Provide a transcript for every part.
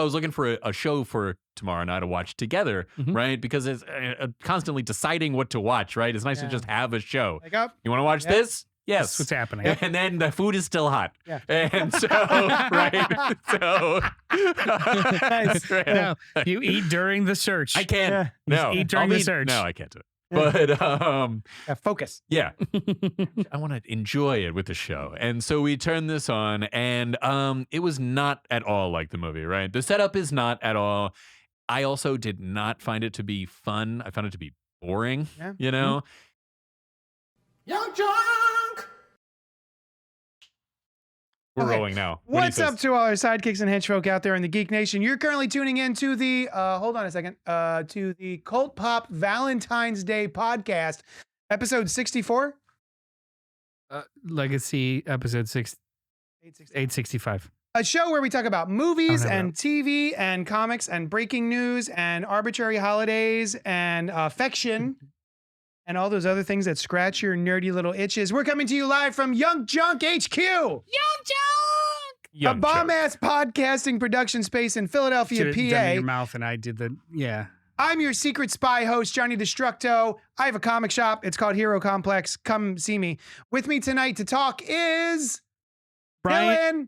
I was looking for a show for tomorrow night to watch together, right? Because it's constantly deciding what to watch, right? It's nice to just have a show. Wake up. You want to watch this? Yes. That's what's happening. And then the food is still hot. Yeah. And so, right? So, Nice. No, you eat during the search. I can't. Yeah. No. Eat during I'll the eat- search. No, I can't do it. But Focus. yeah, I want to enjoy it with the show. And so we turned this on, and it was not at all like the movie, right? The setup is not at all. I also did not find it to be fun. I found it to be boring, Yeah. you know? YUNKJunk! We're Okay. rolling now. What's up to all our sidekicks and henchfolk out there in the Geek Nation? You're currently tuning in to the, hold on a second, to the Cult Pop Valentine's Day podcast, episode 64? Legacy episode 865. A show where we talk about movies Oh, no, and TV and comics and breaking news and arbitrary holidays and affection and all those other things that scratch your nerdy little itches. We're coming to you live from YUNKJunk HQ. A bomb-ass podcasting production space in Philadelphia, Should've done it in PA. your mouth, and I did the I'm your secret spy host, Johnny Destructo. I have a comic shop. It's called Hero Complex. Come see me. With me tonight to talk is Brian. Dylan.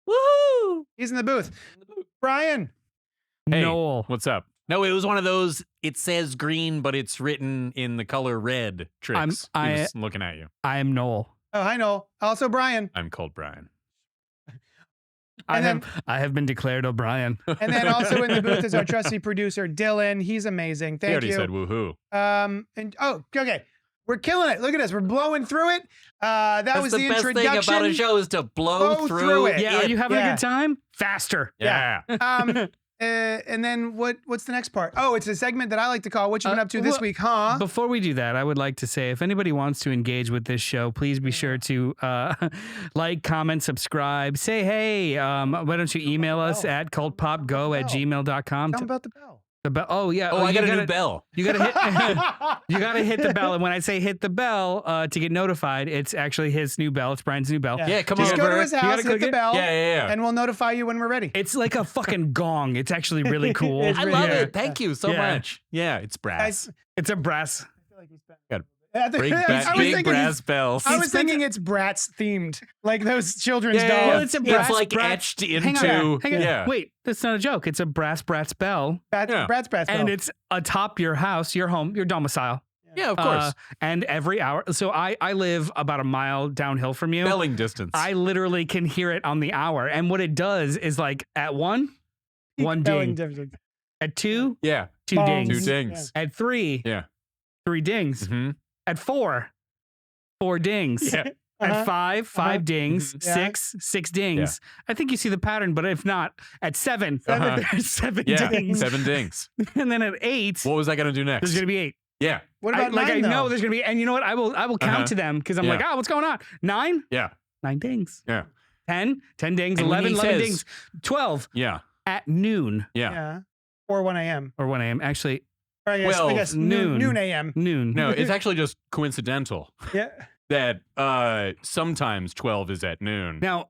Woohoo! He's in the booth. Brian. Hey, Noel. what's up? No, it was one of those, it says green, but it's written in the color red tricks. He was looking at you. I am Noel. Oh, hi, Noel. Also, Brian. I'm called Brian. I And have been declared O'Brien. And then also in the booth is our trusty producer, Dylan. He's amazing. He Thank already you. said woohoo. Okay. We're killing it. Look at us. We're blowing through it. That was the introduction. Best thing about a show is to blow through it. Yeah, are you having Yeah. a good time? Faster. Yeah. And then what's the next part? Oh, it's a segment that I like to call What You Been Up To This well, Week, huh? Before we do that, I would like to say if anybody wants to engage with this show, please be sure to like, comment, subscribe. Say, hey, why don't you email us at cultpopgo@gmail.com. Tell them about the bell. The bell. Oh, yeah. Oh, I got you a new bell. You gotta hit. You gotta hit the bell, and when I say hit the bell to get notified, it's actually his new bell. It's Brian's new bell. Yeah, come Just on go over. to his You house, gotta hit click the it? bell, Yeah. and we'll notify you when we're ready. It's like a fucking gong. It's actually really cool. It's I really love good. it. Thank you so Yeah. much. Yeah, it's brass. It's a brass. I feel like he's back. Got I think- Big, I was big thinking brass bells. I was thinking it's Bratz themed, like those children's Yeah, dolls. yeah, it's a It's brass like brat- etched Hang into. on. Yeah. Wait, that's not a joke. It's a brass bell, Yeah. Bratz and bell. it's atop your house, your home, your domicile. Yeah, of course. And every hour. So I live about a mile downhill from you. Belling distance. I literally can hear it on the hour. And what it does is like at one Belling ding. difference. At two, yeah. two Bongs. dings. Two dings. At three, Yeah. three dings. hmm At four dings. Yeah. At five dings. Yeah. Six dings. I think you see the pattern, but if not, at seven, Uh-huh. there's seven Yeah. dings. 7 dings. And then at eight, What was I going to do next? there's gonna be eight. Yeah. What about I nine, though? know there's gonna be, and you know what? I will count Uh-huh. to them because I'm Yeah. like, oh, what's going on? 9? Yeah. 9 dings. Yeah. 10 dings. And when 11 he 11 says- dings. 12 Yeah. at noon Yeah. Yeah. Or 1 a.m. or 1 a.m. Actually, Or I guess, Well, I guess noon. noon. a.m. noon. No, it's actually just coincidental Yeah. that sometimes 12 is at noon. Now,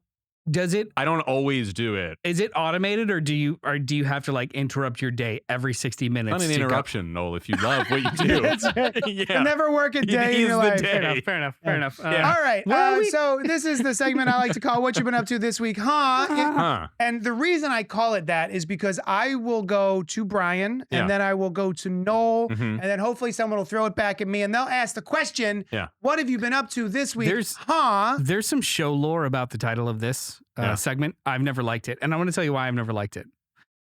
does it? I don't always do it. Is it automated, or do you have to like interrupt your day every 60 minutes? Not an to go- interruption, Noel, if you love what you do. That's right. Yeah. Never work a It day in is your the life. day. Fair enough. Yeah. All right. Where are we? So this is the segment I like to call What You Been Up To This Week, huh? Huh. And the reason I call it that is because I will go to Brian and Yeah. then I will go to Noel Mhm. and then hopefully someone will throw it back at me and they'll ask the question, Yeah. what have you been up to this week, There's- huh? There's some show lore about the title of this Yeah. segment. I've never liked it, and I want to tell you why I've never liked it.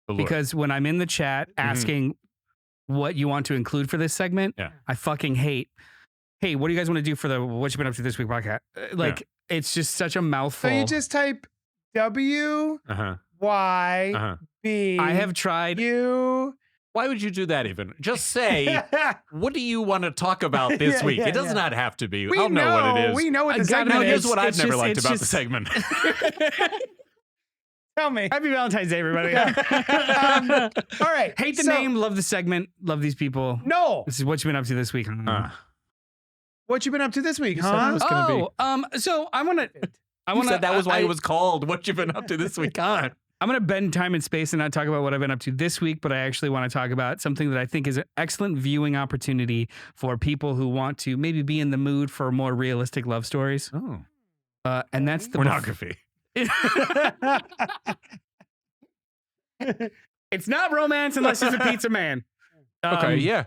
The Lord. Because when I'm in the chat asking what you want to include for this segment, Yeah. I fucking hate. Hey, what do you guys want to do for the What You Been Up To This Week podcast? Like, it's just such a So mouthful. you just type W Uh-huh. Y Uh-huh. B. I have tried. U. Why would you do that even? Just say, what do you want to talk about this Yeah, week? yeah, it does yeah. not have to be. We I'll know what it is. We know what the I gotta segment know, Now, here's is. what I've It's never just- liked it's about the just- segment. Tell me. Happy Valentine's Day, everybody. All right. Hate the so, name, love the segment, love these people. Noel, This is what you've been up to this week. what you been up to this week, You said it huh? was gonna be. So I want to. I You want said that was why it was called What You've Been Up To This Week. Huh? I'm going to bend time and space and not talk about what I've been up to this week, but I actually want to talk about something that I think is an excellent viewing opportunity for people who want to maybe be in the mood for more realistic love stories. Oh. And that's the Pornography. It's not romance unless he's a pizza man. Okay, yeah.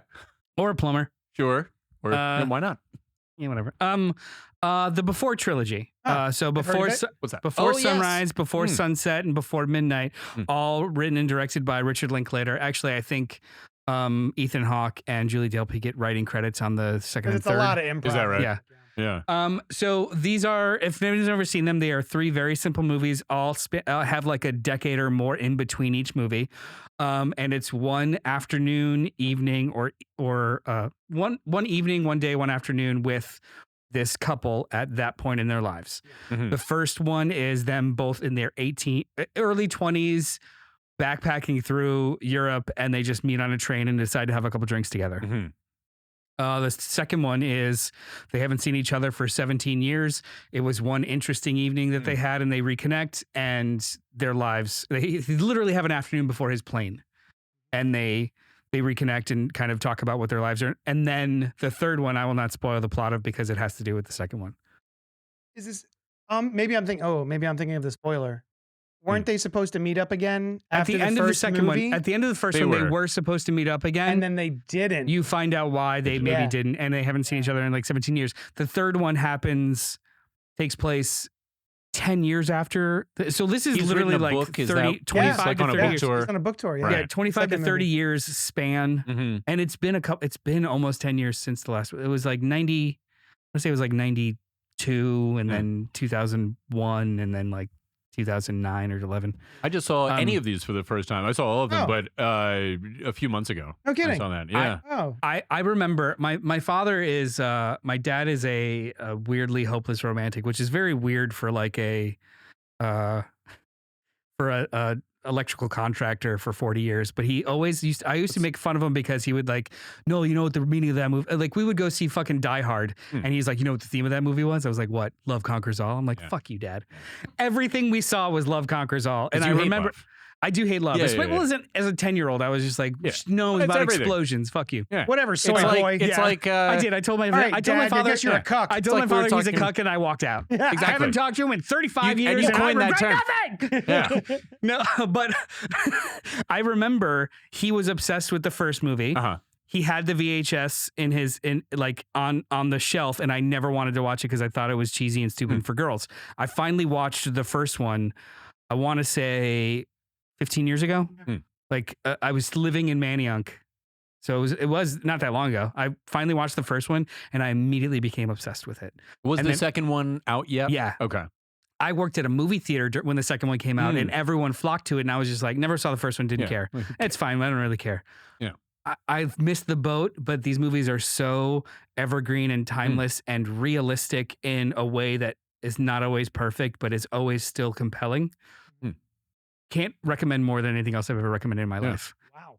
Or a plumber. Sure. Or why not? Yeah, whatever. The Before trilogy. So I've heard of it. What's that? Before Oh, yes. Sunrise, Before Sunset, and Before Midnight, all written and directed by Richard Linklater. Actually, I think Ethan Hawke and Julie Delpy get writing credits on the second and It's third. a lot of improv. Is that right? Yeah. Yeah. So these are, if anybody's never seen them, they are 3 very simple movies, all have like a decade or more in between each movie. And it's one afternoon, evening, or one evening, one day, one afternoon with this couple at that point in their lives. Mhm. The first one is them both in their early 20s, backpacking through Europe, and they just meet on a train and decide to have a couple drinks together. Mhm. The second one is they haven't seen each other for 17 years. It was one interesting evening that they had, and they reconnect, and their lives, they literally have an afternoon before his plane, and they reconnect and kind of talk about what their lives are. And then the third one, I will not spoil the plot of because it has to do with the second one. Is this? Maybe I'm thinking of the spoiler. Weren't they supposed to meet up again At the end of the second one, at the end of the first one, they were supposed to meet up again. and then they didn't. You find out why they maybe Yeah. didn't, and they haven't seen each other in like 17 years. The third one takes place 10 years after. So this is He's literally written a like book, is 30, that- 25 like to on a 30 book years. tour? He's on a book tour. Yeah, Yeah, 25 to Second 30 movie. years span. Mhm. And it's been almost 10 years since the last one. It was like 90, let's say it was like 92 and then 2001 and then like 2009 or 11. I just saw any of these for the first time. I saw all of them, Oh. but a few months ago. No I kidding. saw that. Yeah. Oh, I remember my father is my dad is a weirdly hopeless romantic, which is very weird for like a electrical contractor for 40 years. But he always I used to make fun of him because he would like, no, you know what the meaning of that movie? Like we would go see fucking Die Hard, and he's like, you know what the theme of that movie was? I was like, what? Love Conquers All. I'm like, fuck you, Dad. Everything we saw was Love Conquers All, and I you hate remember. love. I do hate love. Yeah, Well, as a 10-year-old, I was just like, no, That's about everything. explosions. Fuck you. Yeah. whatever, soy It's like, boy. it's like I did. I told my All right, I told my Dad, I father guess you're a cuck. I It's told like my we were father he's a talking- cuck, and I walked out. I Exactly. haven't talked to him in 35 You- and years, you and I coined that regret term. nothing. No, but I remember he was obsessed with the first movie. Uh-huh. He had the VHS on the shelf, and I never wanted to watch it because I thought it was cheesy and stupid for girls. I finally watched the first one. I want to say 15 years ago. Like I was living in Manayunk. So it was not that long ago. I finally watched the first one and I immediately became obsessed with it. Was And the then- second one out yet? Yeah. Okay. I worked at a movie theater when the second one came out and everyone flocked to it. And I was just like, never saw the first one, didn't care. It's fine. I don't really care. Yeah. I've missed the boat, but these movies are so evergreen and timeless and realistic in a way that is not always perfect, but is always still compelling. Can't recommend more than anything else I've ever recommended in my life. Wow.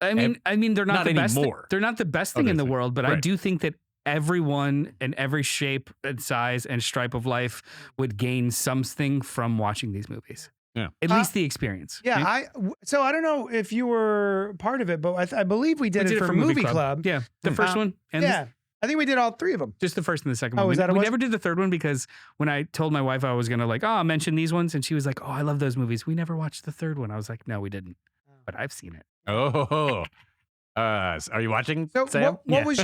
I mean, they're not Not the best. anymore. They're not the best thing in the Obviously. world, but I Right. do think that everyone in every shape and size and stripe of life would gain something from watching these movies. Yeah. At least the experience. Yeah, so I don't know if you were part of it, but I believe we did it for Movie Club. Yeah, the first one. And Yeah, I think we did all 3 of them. just the first and the second Oh, one. is that we what it was? never did the third one because when I told my wife I was gonna mention these ones, and she was like, "Oh, I love those movies." We never watched the third one. I was like, "No, we didn't," but I've seen it. Oh. Are you watching, So Sam? what was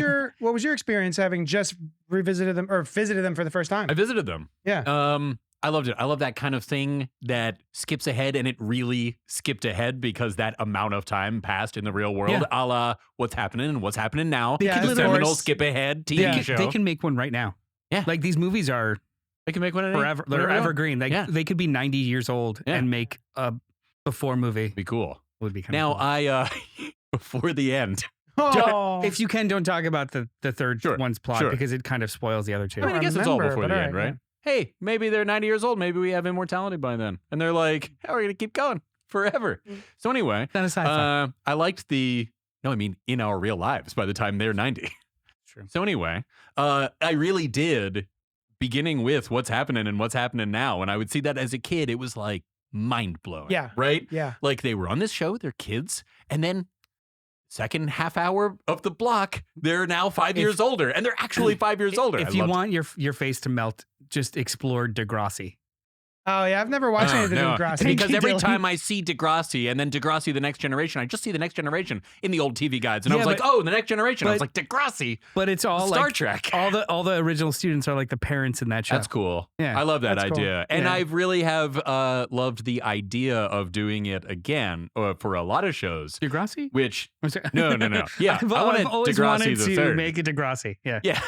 your experience having just revisited them or visited them for the first time? I visited them. Yeah. I loved it. I love that kind of thing that skips ahead, and it really skipped ahead because that amount of time passed in the real world, Yeah. a la What's Happening and What's Happening Now. Yeah, the of seminal course. skip ahead TV show. They can make one right now. Yeah. Like these movies are They can make one at any- forever. They're whatever they want. evergreen. They could be 90 years old Yeah. and make a before movie. Be cool. Would be kind Now, of cool. I before the end. Oh. If you can, don't talk about the third Sure, one's plot sure. because it kind of spoils the other two. I mean, I guess it's all remember, before but the all end, right, right? Hey, maybe they're 90 years old. Maybe we have immortality by then. And they're like, how are we going to keep going forever? So anyway, Not a sci-fi. I liked in our real lives by the time they're 90. True. So anyway, I really did, beginning with What's Happening and What's Happening Now. And I would see that as a kid. It was like mind blowing. Yeah. Right? Yeah. Like they were on this show, they're kids, and then second half hour of the block, they're now 5 years older, and they're actually 5 years older. If you want your face to melt, just explore Degrassi. Oh yeah, I've never watched any of the Degrassi. Because every time I see Degrassi and then Degrassi: The Next Generation, I just see The Next Generation in the old TV guides, and I was like, oh, The Next Generation. I was like, Degrassi. But it's all Star Trek. All the original students are like the parents in that show. That's cool. Yeah, I love that that's idea, cool. and Yeah. I really have loved the idea of doing it again for a lot of shows. Degrassi? Which no. Yeah, I've always Degrassi wanted the to third. make a Degrassi. Yeah. Yeah,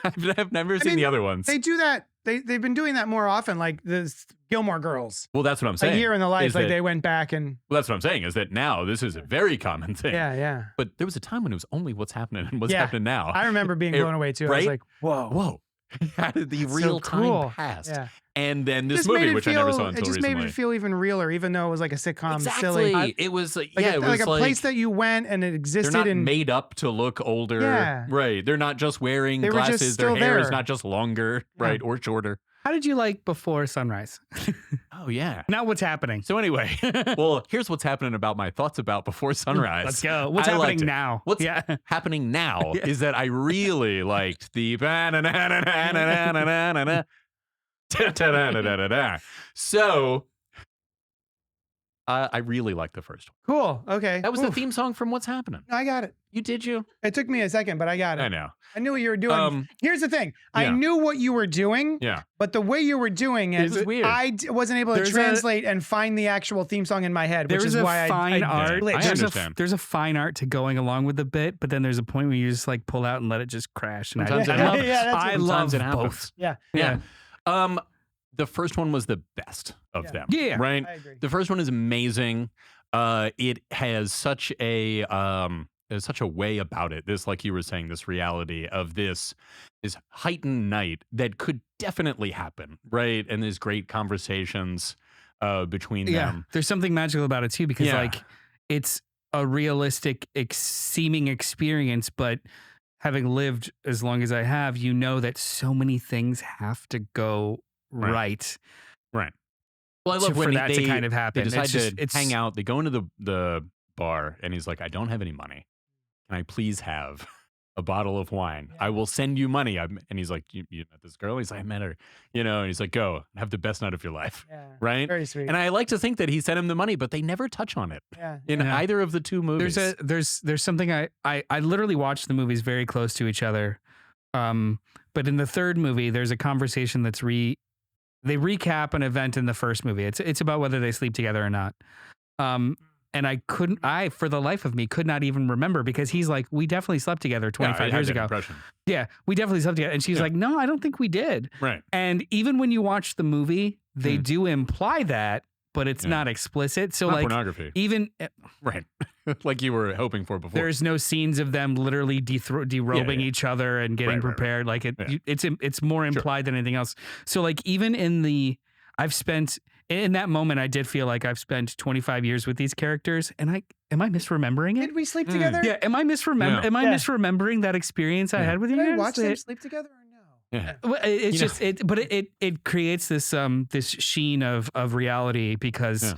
I've never seen the other ones. They do that. They've been doing that more often, like the Gilmore Girls. Well, that's what I'm saying. A year in the life, is like that- they went back and. Well, that's what I'm saying is that now this is a very common thing. Yeah. But there was a time when it was only what's happening and what's happening now. I remember being blown away too. I was right? like, whoa. How did the That's real so cool. time passed? Yeah. And then this Just made movie, it which I never feel- saw until It just recently. made it feel even realer, even though it was like a sitcom, exactly. silly. It was Like yeah, a, it was like a place that you went and it they're existed not in. made up to look older. Yeah. Right. They're not just wearing They were just glasses. Their still hair is there. not just longer, right, or shorter. How did you like Before Sunrise? Oh yeah. Now what's happening? So anyway, well, here's what's happening about my thoughts about Before Sunrise. Let's go. What's I happening liked it. now? What's yeah. happening now is that I really liked the so I really liked the first one. Cool. Okay. That was Oof. the theme song from What's Happening. I got it. You did you? It took me a second, but I got it. I know. I knew what you were doing. Here's the thing. I yeah. knew what you were doing. Yeah. But the way you were doing it, was weird. I wasn't able to There's translate and find the actual theme song in my head, which There's is a why fine I art. glitched. I understand. There's a fine art to going along with the bit, but then there's a point where you just like pull out and let it just crash. And Sometimes I it love, happens. Yeah, that's I what- love Sometimes it happens. both. Yeah. Yeah. The first one was the best of them. Yeah. Right? I agree. The first one is amazing. It has such a there's such a way about it. This, like you were saying, this reality of this heightened night that could definitely happen, right? And there's great conversations between them. There's something magical about it too, because Yeah. like it's a realistic seeming experience, but having lived as long as I have, you know that so many things have to go right. Right. Well, I love for when that to kind of happen. They decide It's just- to it's- hang out. They go into the bar, and he's like, "I don't have any money. Can I please have a bottle of wine? Yeah. I will send you money." And he's like, "You met this girl?" He's like, "I met her." And he's like, "Go have the best night of your life." Yeah. Right. Very sweet. And I like to think that he sent him the money, but they never touch on it yeah. in Yeah. either of the two movies. There's something I literally watched the movies very close to each other. But in the third movie, there's a conversation that's they recap an event in the first movie. It's about whether they sleep together or not. And I for the life of me could not even remember, because he's like, we definitely slept together 25 I had years that ago. impression. Yeah, we definitely slept together. And she's Yeah. like, no, I don't think we did. Right. And even when you watch the movie, they do imply that, but it's Yeah. not explicit. So Not like pornography. even Right. Like you were hoping for before. there's no scenes of them literally derobing yeah. each other and getting Right, right, right. prepared. Like Yeah. it's more implied than anything else. So like even in in that moment, I did feel like I've spent 25 years with these characters, and am I misremembering it? Did we sleep together? Yeah, am I Yeah. misremembering that experience I Yeah. had with you Did I guys? watch them That- sleep together or no? Yeah. Well, it's You know- just it creates this this sheen of reality, because Yeah.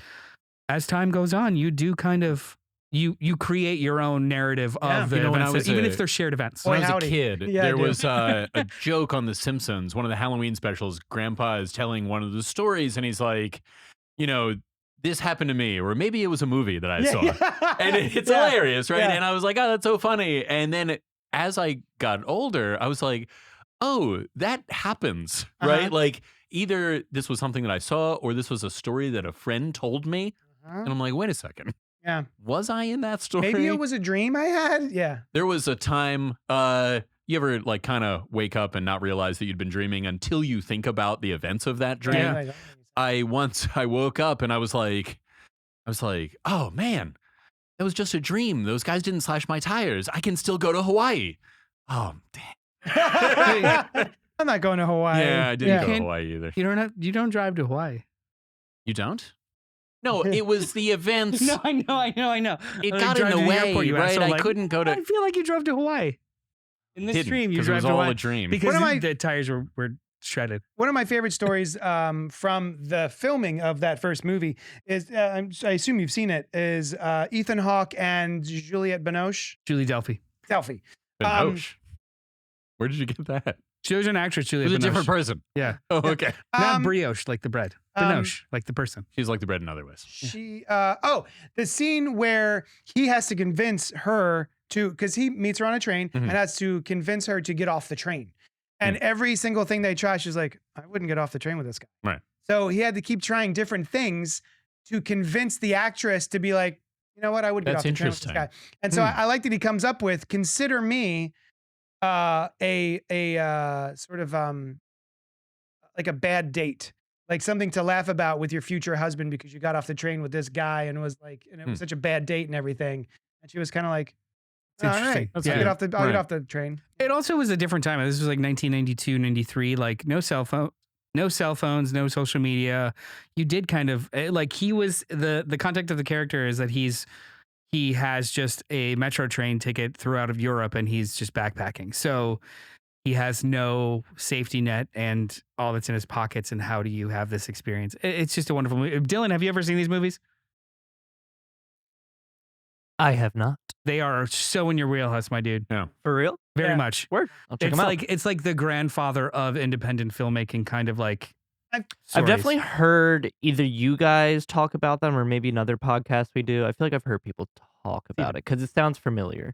as time goes on, you do kind of you create your own narrative Yeah. of the You know, when I events, was even a- if they're shared events. Boy, When I was howdy. a kid, Yeah, there dude. was a joke on The Simpsons, one of the Halloween specials. Grandpa is telling one of the stories, and he's like, this happened to me, or maybe it was a movie that I saw. And it's Yeah. hilarious, right? Yeah. And I was like, oh, that's so funny. And then as I got older, I was like, oh, that happens, right? Uh-huh. Like either this was something that I saw, or this was a story that a friend told me. Uh-huh. And I'm like, wait a second. Yeah. Was I in that story? Maybe it was a dream I had. Yeah. There was a time, you ever like kind of wake up and not realize that you'd been dreaming until you think about the events of that dream? Yeah. Right. I woke up and I was like, oh man, that was just a dream. Those guys didn't slash my tires. I can still go to Hawaii. Oh, damn. I'm not going to Hawaii. Yeah, I didn't go to Can't- Hawaii either. You don't drive to Hawaii. You don't? No, it was the events. No, I know. It Like, got in drive the to the way, airport, you right? asshole, I like, couldn't go to. I feel like you drove to Hawaii. In this Didn't, stream, you 'cause it drive was to all Hawaii a dream. because What am I- the tires were shredded. One of my favorite stories from the filming of that first movie is, I assume you've seen it, is Ethan Hawke and Juliette Binoche. Julie Delpy. Delphi. Binoche. Where did you get that? She was an actress, It Juliette was a Binoche. different person. Yeah. Oh, okay. Not brioche, like the bread. Binoche, like the person. She's like the bread in other ways. She, the scene where he has to convince her to, because he meets her on a train and has to convince her to get off the train. And every single thing they try, she's like, I wouldn't get off the train with this guy. Right. So he had to keep trying different things to convince the actress to be like, you know what, I would get off the train with this guy. And so I like that he comes up with, consider me a sort of like a bad date, like something to laugh about with your future husband because you got off the train with this guy and was like, and it was such a bad date and everything. And she was kind of like, all right, I'll get off the train. It also was a different time. This was like 1992, 93, like no cell phones, no social media. You did kind of like, he was the context of the character is that he has just a metro train ticket throughout Europe and he's just backpacking. So he has no safety net and all that's in his pockets. And how do you have this experience? It's just a wonderful movie. Dylan, have you ever seen these movies? I have not. They are so in your wheelhouse, my dude. Yeah. For real? Very much. Word. I'll check It's them out. like it's like the grandfather of independent filmmaking, kind of like. I've stories. definitely heard either you guys talk about them or maybe another podcast we do. I feel like I've heard people talk about it because it sounds familiar.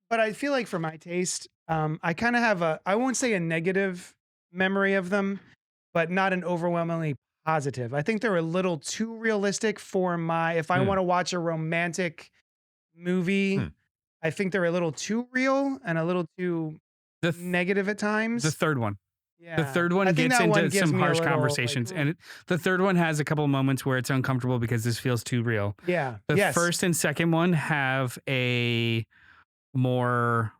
But I feel like for my taste, I kind of have I won't say a negative memory of them, but not an overwhelmingly positive. I think they're a little too realistic for if I want to watch a romantic movie, I think they're a little too real and a little too negative at times. The third one. Yeah. The third one gets into some harsh conversations. And the third one has a couple of moments where it's uncomfortable because this feels too real. Yeah. The first and second one have a more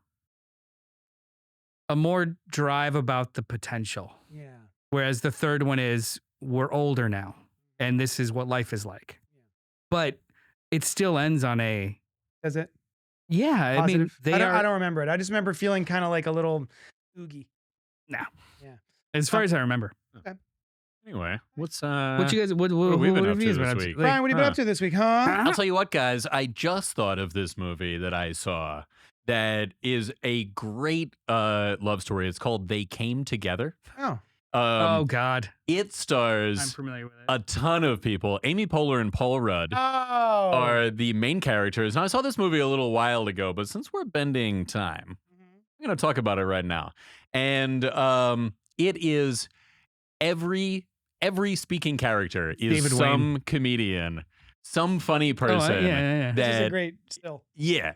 drive about the potential. Yeah. Whereas the third one is, we're older now and this is what life is like. Yeah. But it still ends on a. Does it? Yeah. Positive? I mean, I don't remember it. I just remember feeling kind of like a little oogie. No. Yeah. As far as I remember. Okay. Anyway, what's what you guys what have we been up to you guys this been week? Brian, what have you been up to this week, huh? I'll tell you what, guys. I just thought of this movie that I saw that is a great love story. It's called They Came Together. Oh. Oh God. It stars I'm familiar with it. a ton of people. Amy Poehler and Paul Rudd are the main characters. Now, I saw this movie a little while ago, but since we're bending time, I'm going to talk about it right now. And it is every speaking character is David some Wayne. Comedian, some funny person. yeah. This is a great still. Yeah.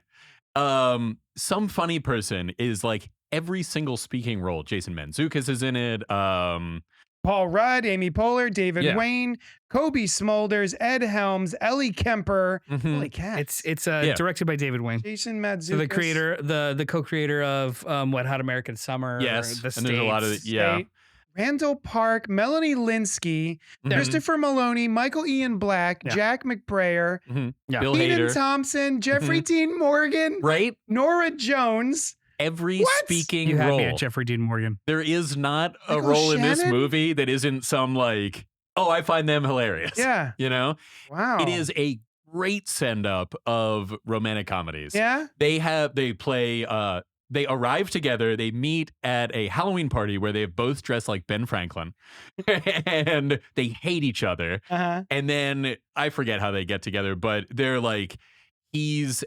Some funny person is like every single speaking role. Jason Mantzoukas is in it. Paul Rudd, Amy Poehler, David Wayne, Kobe Smulders, Ed Helms, Ellie Kemper. Holy cats. It's directed by David Wayne. Jason Mantzoukas. So the creator, the co-creator of Wet Hot American Summer. Yes. The And there's a lot of State. Randall Park, Melanie Linsky, Christopher Maloney, Michael Ian Black, Jack McBrayer, Bill Kenan Hader, Thompson, Jeffrey Dean Morgan, right? Nora Jones. Every speaking you had role. me at Jeffrey Dean Morgan. There is not a Michael role in this Shannon? movie that isn't some like, oh, I find them hilarious. Yeah. You know? Wow. It is a great send up of romantic comedies. Yeah. They arrive together, they meet at a Halloween party where they both dress like Ben Franklin and they hate each other. And then I forget how they get together, but they're like, he's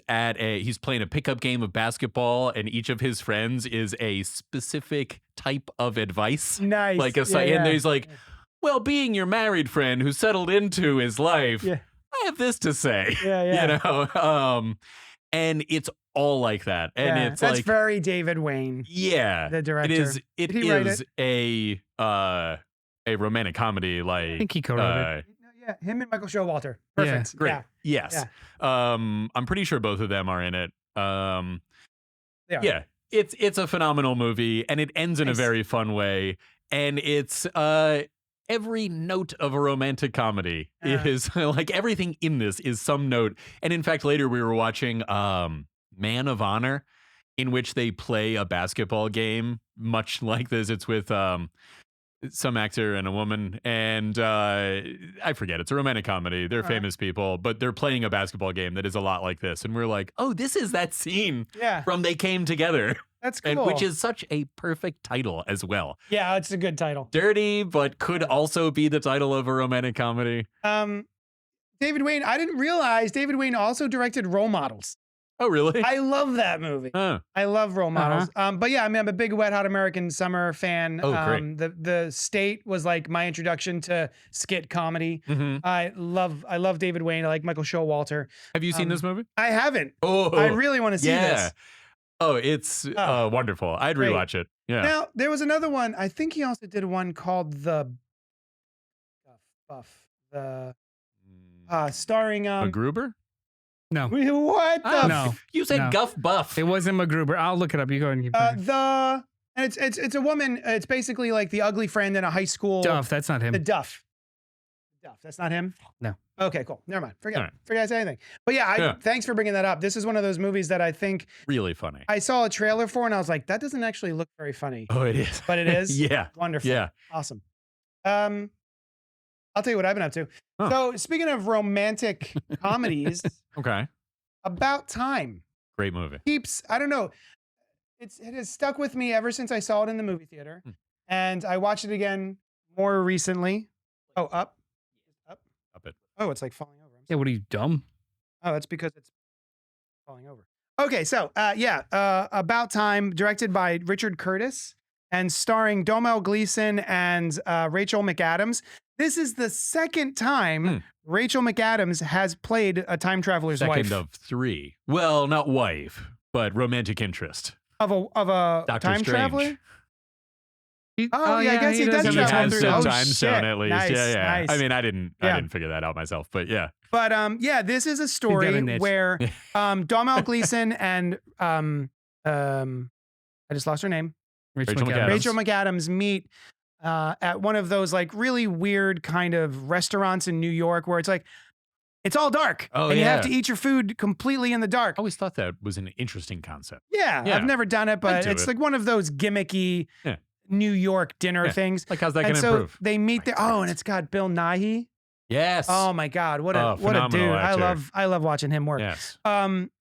playing a pickup game of basketball and each of his friends is a specific type of advice. Nice. Like and he's like, well, being your married friend who settled into his life, I have this to say. You know? And it's all like that. And it's that's like very David Wayne. Yeah. The director. It Did he write is a romantic comedy, like I think he co-wrote it. Yeah, him and Michael Showalter. Perfect. Great. Yeah. Yes. I'm pretty sure both of them are in it. They are. Yeah. It's a phenomenal movie and it ends in a very fun way. And it's every note of a romantic comedy is like everything in this is some note. And in fact, later we were watching Man of Honor, in which they play a basketball game, much like this. It's with some actor and a woman, and I forget. It's a romantic comedy. They're All right. famous people, but they're playing a basketball game that is a lot like this. And we're like, oh, this is that scene Yeah, from They Came Together, that's and cool. which is such a perfect title as well. Yeah, it's a good title. Dirty, but could also be the title of a romantic comedy. David Wayne, I didn't realize David Wayne also directed Role Models. Oh, really? I love that movie. Huh. I love Role Models. But yeah, I mean, I'm a big Wet Hot American Summer fan. Oh, great. The State was like my introduction to skit comedy. Mhm. I love David Wayne. I like Michael Showalter. Have you seen this movie? I haven't. Oh, I really want to see yeah. this. Oh, it's Oh, wonderful. I'd great. rewatch it. Yeah. Now, there was another one. I think he also did one called The Buff. The starring MacGruber? No. what the No. You said No. Guff Buff. It wasn't MacGruber. I'll look it up. You go and keep and it's a woman. It's basically like the ugly friend in a high school. Duff. That's not him. The Duff. That's not him? No. Okay, cool. Never mind. Forget All right. Forget I said anything. But yeah, Yeah. thanks for bringing that up. This is one of those movies that I think Really funny. I saw a trailer for and I was like, that doesn't actually look very funny. Oh, it is. But it is? Yeah. Wonderful. Yeah. Awesome. I'll tell you what I've been up to. Huh. So speaking of romantic comedies, Okay. About Time Great movie. keeps, I don't know, it has stuck with me ever since I saw it in the movie theater. And I watched it again more recently. Oh, up. Up it. Oh, it's like falling over. Yeah, what are you, dumb? Oh, that's because it's falling over. Okay, so About Time, directed by Richard Curtis and starring Domhnall Gleeson and Rachel McAdams. This is the second time Rachel McAdams has played a time traveler's Second wife of 3. Well, not wife, but romantic interest. of a Doctor time Strange. traveler. Oh, yeah, I guess he does He travel has through. some Oh, time shit. zone at least. Nice, yeah. nice. I mean, I didn't figure that out myself, but yeah. But yeah, this is a got a story niche. where Domhnall Gleeson and I just lost her name. Rachel Rachel McAdams. Rachel McAdams meet at one of those like really weird kind of restaurants in New York where it's like it's all dark Oh, and you have yeah. to eat your food completely in the dark. I always thought that was an interesting concept. Yeah, Yeah. I've never done it, but Into it's it. like one of those gimmicky Yeah. New York dinner Yeah. things. Like, how's that going And to so improve? they meet there. Oh, and great. it's got Bill Nighy. Yes. Oh my God, what a Oh, what a dude! phenomenal actor. I love watching him work. Yes.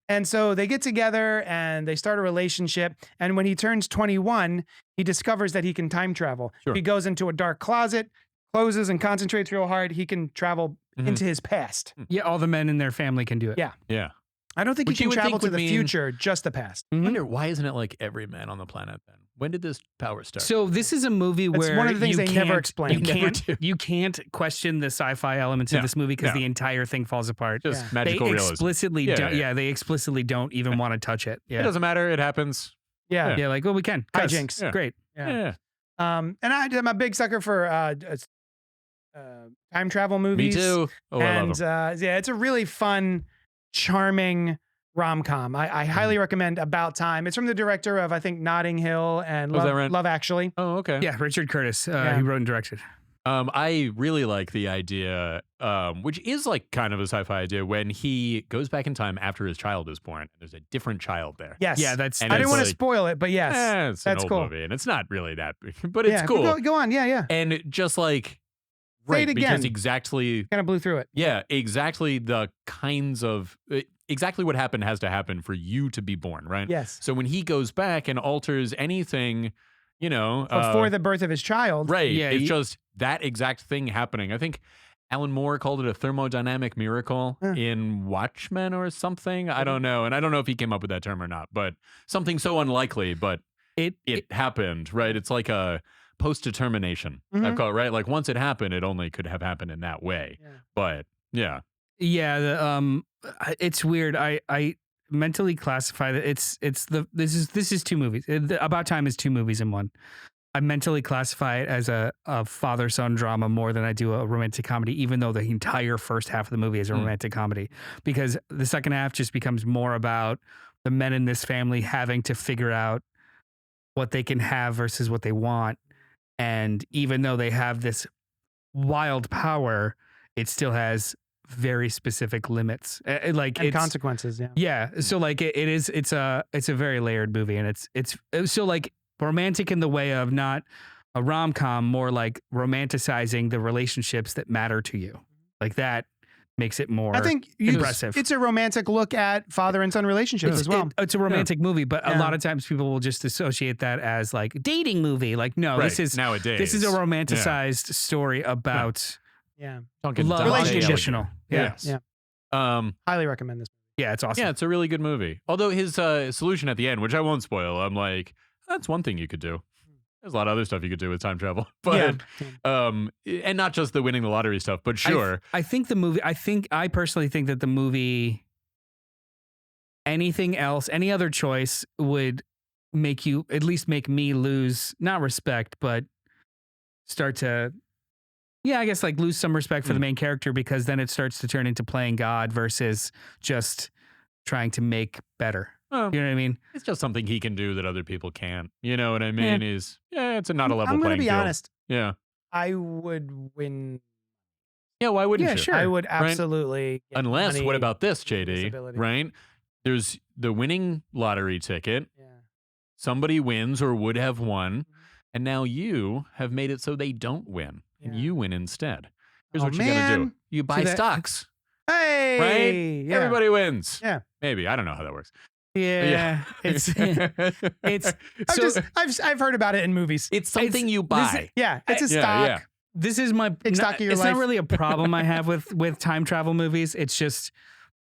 And so they get together and they start a relationship. And when he turns 21, he discovers that he can time travel. Sure. He goes into a dark closet, closes and concentrates real hard. He can travel Mhm. into his past. Yeah, all the men in their family can do it. Yeah. Yeah. I don't think Which he you can would travel think to would the mean- future, just the past. I wonder, why isn't it like every man on the planet then? When did this power start? So this is a movie That's where one of the things you they never can't- explain. You They never can't, do. you can't question the sci-fi elements of No, this movie because no. the entire thing falls apart. Just Yeah. magical They realism. explicitly Yeah, don't. yeah. Yeah, they explicitly don't even want to touch it. It Yeah, doesn't matter. It happens. Yeah. yeah, like well, we can. 'cause Hijinks. Yeah. Great. Yeah. Yeah. And I'm a big sucker for time travel Me movies. too. Oh, I And love them. yeah, it's a really fun, charming rom-com. I highly recommend About Time. It's from the director of I think Notting Hill and Was that right? Love Actually. Oh, okay. Yeah, Richard Curtis. Yeah. He wrote and directed. I really like the idea, which is like kind of a sci-fi idea, when he goes back in time after his child is born. There's a different child there. Yes. Yeah, that's. And I didn't it's want to like- spoil it, but yes. It's that's an old cool. movie, and it's not really that big, but it's Yeah, cool. Go on. Yeah. And just like, Say right, it because again. exactly, Kind of blew through it. yeah, exactly the kinds of, exactly what happened has to happen for you to be born, right? Yes. So when he goes back and alters anything, you know, Before the birth of his child. right, Yeah, it's you- just that exact thing happening. I think Alan Moore called it a thermodynamic miracle Huh. in Watchmen or something. I don't know. And I don't know if he came up with that term or not, but something so unlikely, but It happened, right? It's like a post-determination, I've Mhm. called it, right? Like once it happened, it only could have happened in that way. Yeah. But yeah. Yeah, it's weird. I mentally classify that this is two movies. About Time is two movies in one. I mentally classify it as a father-son drama more than I do a romantic comedy, even though the entire first half of the movie is a romantic comedy, because the second half just becomes more about the men in this family having to figure out what they can have versus what they want. And even though they have this wild power, it still has very specific limits. Like And it's consequences. Yeah. yeah. So like it's a very layered movie, and it's so like romantic in the way of not a rom-com more like romanticizing the relationships that matter to you. Like that makes it more I think impressive. It's a romantic look at father and son relationships as well. It's a romantic movie, but a Yeah. lot of times people will just associate that as like dating movie. Like, no, Right, this is nowadays. This is a romanticized story about Yeah. love, unconditional. Yeah. Yeah. Highly recommend this. Yeah, it's awesome. Yeah, it's a really good movie. Although his solution at the end, which I won't spoil, I'm like, that's one thing you could do. There's a lot of other stuff you could do with time travel, but and not just the winning the lottery stuff, but sure. I think the movie. I personally think that the movie. Anything else, any other choice would make me lose not respect, but start to. Yeah, I guess like lose some respect for the main character, because then it starts to turn into playing God versus just trying to make better. Well, you know what I mean? It's just something he can do that other people can't. You know what I mean? It's not a level I'm playing gonna be field. honest. Yeah. I would win. Yeah, why wouldn't Yeah, you? sure. I would absolutely. get Unless, money what about this, for JD? visibility. Right? There's the winning lottery ticket. Yeah. Somebody wins or would have won, and now you have made it so they don't win, and Yeah. you win instead. Here's Oh, what you gotta do. man. You buy that- stocks, Hey. right? Yeah. Everybody wins. Yeah. Maybe. I don't know how that works. Yeah, it's I've heard about it in movies. It's something you buy. Yeah, it's a Yeah, stock. yeah. this is my Take stock of your it's life. not really a problem I have with time travel movies. It's just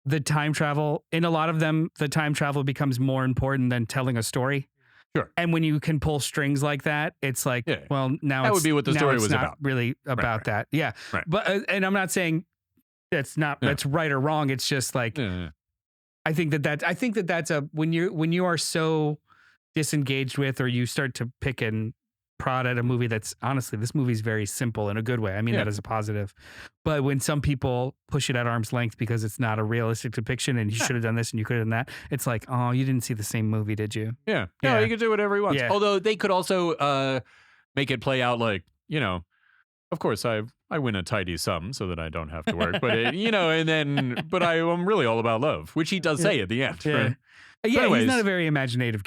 the time travel in a lot of them. The time travel becomes more important than telling a story. Sure. And when you can pull strings like that, it's like, Yeah. well, now That it's, would be what the now story it's was not about. really about right. that. Yeah. Right. But and I'm not saying that's right or wrong. It's just like Yeah. I think that's a when you are so disengaged with, or you start to pick and prod at a movie that's honestly, this movie's very simple in a good way. I mean that as a positive. But when some people push it at arm's length because it's not a realistic depiction and you should have done this and you could have done that, it's like, oh, you didn't see the same movie, did you? Yeah. No, Yeah. he could do whatever he wants. Yeah. Although they could also make it play out like, of course I win a tidy sum so that I don't have to work, but and then, but I'm really all about love, which he does say at the end. Yeah. Right? Yeah, anyways- he's not a very imaginative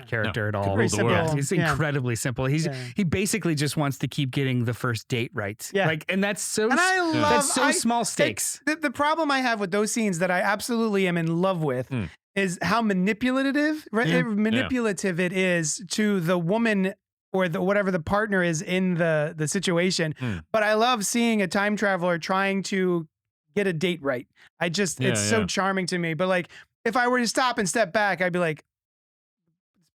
character at all. Could rule the world. He's Yeah. incredibly simple. He basically just wants to keep getting the first date right. Yeah. And that's so And I love that's so small stakes. The problem I have with those scenes that I absolutely am in love with is how manipulative it is to the woman or whatever the partner is in the situation. But I love seeing a time traveler trying to get a date right. It's so charming to me. But like, if I were to stop and step back, I'd be like,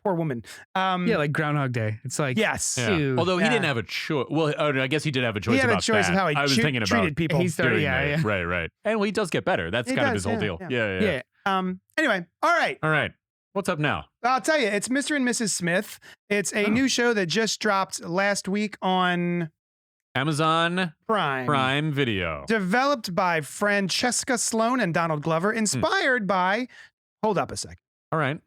poor woman. Like Groundhog Day. It's like, yes. Yeah. Dude. Although he Yeah. didn't have a choice. Well, I guess he did have a choice He had a about choice that. of how he I was thinking about treated people. He started, doing yeah, that. yeah. Right. And he does get better. That's He kind of does, his whole yeah, deal. yeah. Yeah. Anyway, all right. What's up now? I'll tell you, it's Mr. and Mrs. Smith. It's a new show that just dropped last week on Amazon Prime Video. Developed by Francesca Sloan and Donald Glover. Inspired by, hold up a second. All right.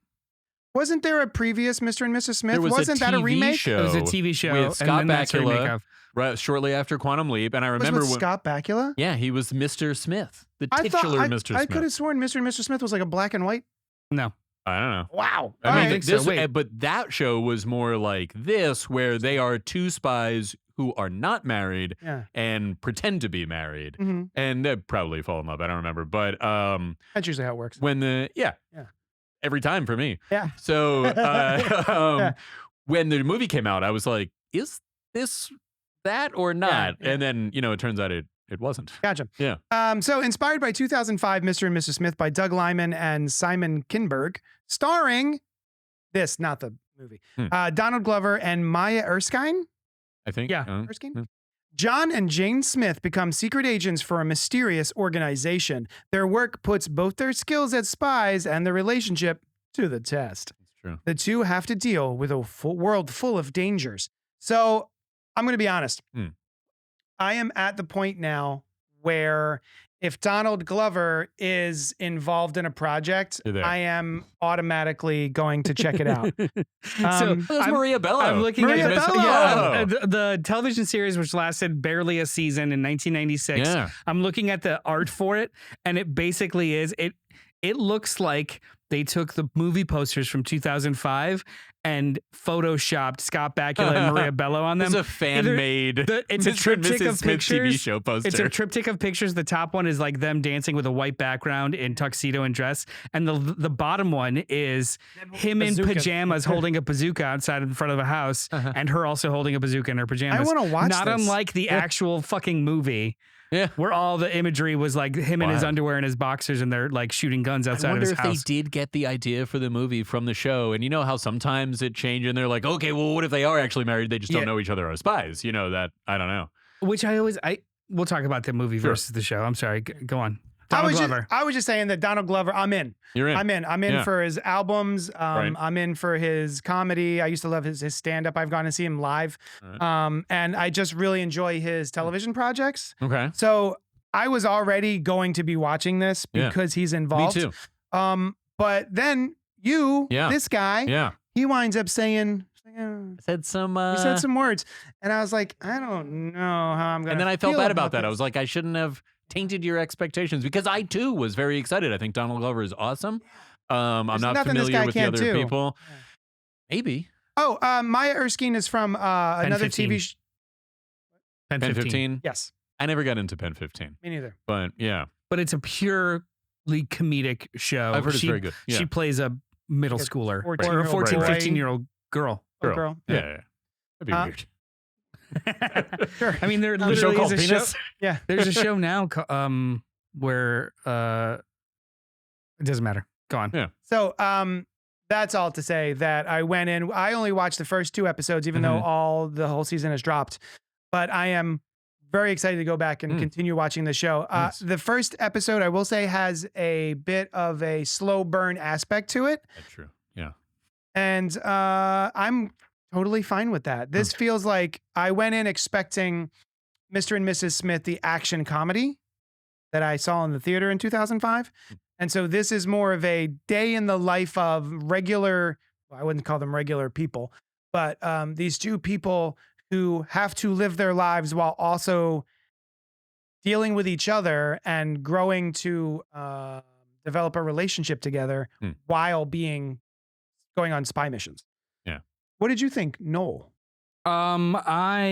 Wasn't there a previous Mr. and Mrs. Smith? There was Wasn't a that a TV remake? show It was a TV show with and Scott then that's a remake Bakula of- right, shortly after Quantum Leap. And I Was remember with when Scott Bakula? Yeah, he was Mr. Smith, the I titular thought Mr. I Smith. could have sworn Mr. and Mr. Smith was like a black and white. No. I don't know. Wow. I All mean, right. think so. Wait. but that show was more like this, where they are two spies who are not married Yeah. and pretend to be married, Mhm. and they probably fall in love. I don't remember, but That's usually how it works. when Yeah. every time for me. Yeah. So Yeah. when the movie came out, I was like, is this that or not? Yeah. And then it turns out it wasn't. Gotcha. Yeah. So inspired by 2005 Mr. and Mrs. Smith by Doug Lyman and Simon Kinberg, starring this, not the movie, Donald Glover and Maya Erskine. I think. Yeah. Erskine? John and Jane Smith become secret agents for a mysterious organization. Their work puts both their skills as spies and the relationship to the test. That's true. The two have to deal with a world full of dangers. So I'm going to be honest. I am at the point now where if Donald Glover is involved in a project, You're there. I am automatically going to check it out. So There's Maria Bello. I'm looking Maria at Bello! the television series, which lasted barely a season in 1996. Yeah. I'm looking at the art for it, and it basically is it looks like they took the movie posters from 2005 and photoshopped Scott Bakula and Maria Bello on them. It's a fan-made it's a Mr. and triptych Mrs. of Smith TV pictures. show poster. It's a triptych of pictures. The top one is like them dancing with a white background in tuxedo and dress. And the bottom one is him in pajamas holding a bazooka outside in front of a house and her also holding a bazooka in her pajamas. I want to watch Not this. unlike the actual fucking movie. Yeah. Where all the imagery was like him in his underwear and his boxers and they're like shooting guns outside of his house. I wonder if they did get the idea for the movie from the show. And you know how sometimes it changes and they're like, okay, well, what if they are actually married? They just don't know each other are spies. You know, that, I don't know. Which we'll talk about the movie versus the show. I'm sorry. Go on. Donald Glover. I was just saying that Donald Glover, I'm in. You're in. I'm in for his albums. Right. I'm in for his comedy. I used to love his stand-up. I've gone to see him live. Right. And I just really enjoy his television projects. Okay. So I was already going to be watching this because he's involved. Me too. But then this guy, he winds up saying, said some he said some words. And I was like, I don't know how I'm going to And then I felt bad about that. I was like, I shouldn't have tainted your expectations because I too was very excited. I think Donald Glover is awesome. I'm not familiar with the other people. Yeah. Maybe. Oh, Maya Erskine is from another 15. TV show. Pen 15. Yes. I never got into Pen 15. Me neither. But yeah. But it's a purely comedic show. I've heard it's very good. Yeah. She plays a middle Like a schooler or a 14-year-old 14, boy. 15-year-old girl. Girl. Yeah. That'd be weird. Sure. I mean, there A literally show called is a Penis? show. Yeah. There's a show now where it doesn't matter. Go on. Yeah. So that's all to say that I went in. I only watched the first 2 episodes, even though the whole season has dropped. But I am very excited to go back and continue watching the show. Nice. The first episode, I will say, has a bit of a slow burn aspect to it. That's true. Yeah. And I'm totally fine with that. This feels like I went in expecting Mr. and Mrs. Smith, the action comedy that I saw in the theater in 2005. And so this is more of a day in the life of regular, well, I wouldn't call them regular people, but these 2 people who have to live their lives while also dealing with each other and growing to develop a relationship together while going on spy missions. Yeah. What What did you think, Noel? I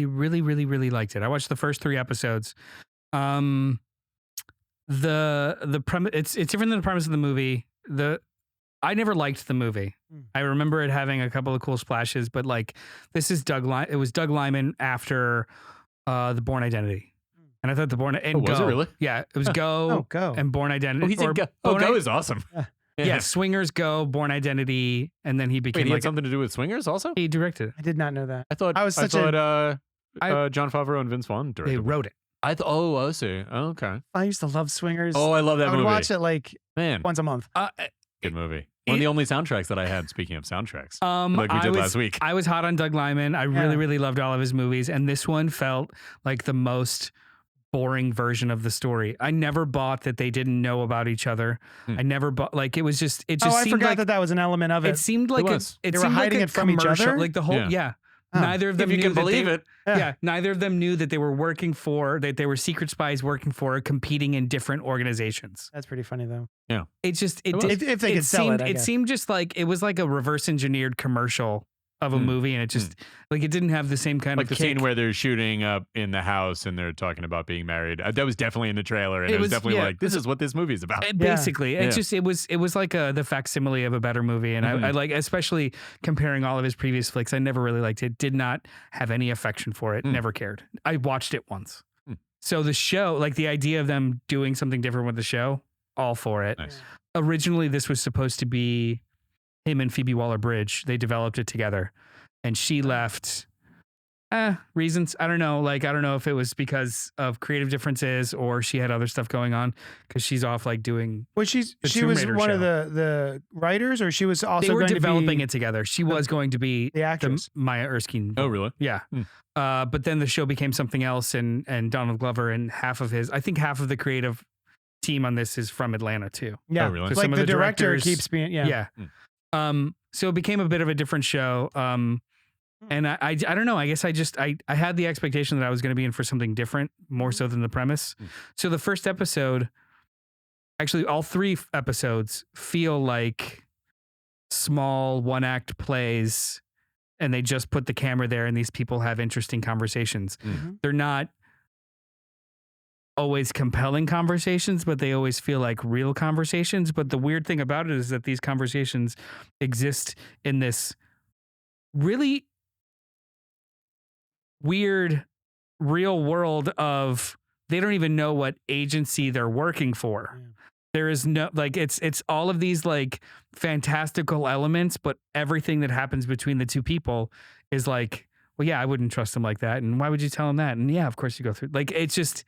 really, really, really liked it. I watched the first 3 episodes. The premise, it's different than the premise of the movie. I never liked the movie. I remember it having a couple of cool splashes, but like this is it was Doug Liman after the Bourne Identity. And I thought the Bourne and was Go. it really? Yeah, it was Go, Go. and Bourne Identity. Oh, he did Go. Oh, Go is awesome. Yeah, Swingers, Go, Bourne Identity, and then he became Wait, he like had something to do with Swingers also? he directed it. I did not know that. I thought I was such a- John Favreau and Vince Vaughn They directed. wrote it. I see. Oh, okay. I used to love Swingers. Oh, I love that I would movie. watch it like Man, once a month. good movie. One of the only soundtracks that I had, speaking of soundtracks, like we I did was, last week. I was hot on Doug Liman. I really, really loved all of his movies, and this one felt like the most boring version of the story. I never bought that they didn't know about each other. I never bought like it just I seemed forgot like that was an element of it. it seemed like was. They were seemed hiding like it from each commercial, other? like the whole Oh. Neither of them If you knew can that believe it. neither of them knew that they were that they were secret spies working for competing in different organizations. That's pretty funny though. It just was. If they could sell seemed, it, I guess. seemed just like it was like a reverse engineered commercial of a movie, and it just like it didn't have the same kind Like of the kick. scene where they're shooting up in the house and they're talking about being married. That was definitely in the trailer, and it was definitely like, this is what this movie's about. Basically, it was like the facsimile of a better movie, and I like, especially comparing all of his previous flicks. I never really liked it. Did not have any affection for it. Never cared. I watched it once. So the show, like the idea of them doing something different with the show, all for it. Nice. Originally, this was supposed to be him and Phoebe Waller-Bridge. They developed it together, and she left. Reasons, I don't know. Like, I don't know if it was because of creative differences or she had other stuff going on, because she's off like doing. Well, she Tomb was Raider one of show. the writers, or she was also They were going developing to be it together. She was going to be the actress. Maya Erskine. Oh, really? Yeah. But then the show became something else, and Donald Glover and half of the creative team on this is from Atlanta too. Yeah, Oh, really? So like some of the the director directors- keeps being Yeah. So it became a bit of a different show. And I don't know. I guess I had the expectation that I was going to be in for something different, more so than the premise. So the first episode, actually all 3 episodes feel like small one-act plays, and they just put the camera there, and these people have interesting conversations. They're not always compelling conversations, but they always feel like real conversations. But the weird thing about it is that these conversations exist in this really weird real world of they don't even know what agency they're working for. Yeah. There is no, like, it's all of these like fantastical elements, but everything that happens between the two people is like, well, yeah, I wouldn't trust him like that. And why would you tell him that? And yeah, of course you go through, like, it's just,